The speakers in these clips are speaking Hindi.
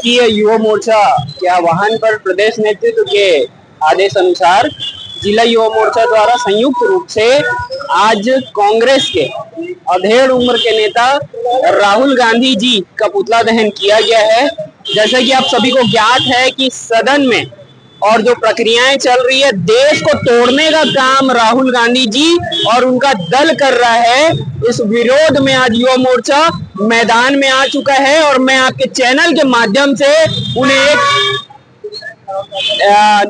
राष्ट्रीय युवा मोर्चा के आह्वान पर प्रदेश नेतृत्व के आदेश अनुसार जिला युवा मोर्चा द्वारा संयुक्त रूप से आज कांग्रेस के अधेड़ उम्र के नेता राहुल गांधी जी का पुतला दहन किया गया है। जैसा कि आप सभी को ज्ञात है कि सदन में और जो प्रक्रियाएं चल रही है, देश को तोड़ने का काम राहुल गांधी जी और उनका दल कर रहा है। इस विरोध में आज युवा मोर्चा मैदान में आ चुका है और मैं आपके चैनल के माध्यम से उन्हें एक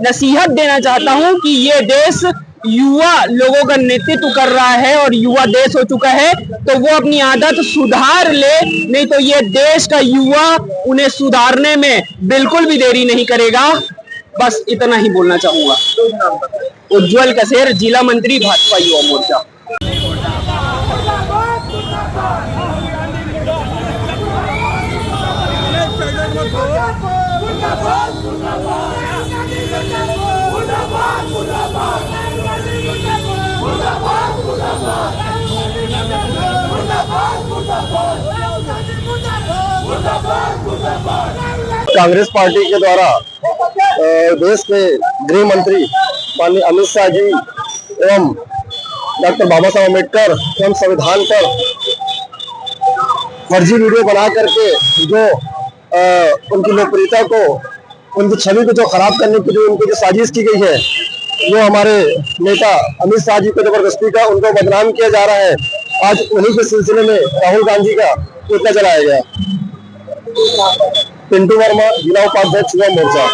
नसीहत देना चाहता हूं कि ये देश युवा लोगों का नेतृत्व कर रहा है और युवा देश हो चुका है, तो वो अपनी आदत सुधार ले, नहीं तो ये देश का युवा उन्हें सुधारने में बिल्कुल भी देरी नहीं करेगा। बस इतना ही बोलना चाहूंगा। उज्जवल कसेर, जिला मंत्री, भाजपा युवा मोर्चा। कांग्रेस पार्टी के द्वारा देश के गृह मंत्री माननीय अमित शाह जी एवं डॉक्टर बाबा साहब अम्बेडकर एवं संविधान पर फर्जी वीडियो बना करके जो उनकी लोकप्रियता को, उनकी छवि को जो खराब करने की जो उनकी जो साजिश की गई है, वो हमारे नेता अमित शाह जी को जबरदस्ती का उनको बदनाम किया जा रहा है। आज उन्हीं के सिलसिले में राहुल गांधी का पुतला जलाया गया। पिंटू वर्मा, जिला उपाध्यक्ष युवा मोर्चा।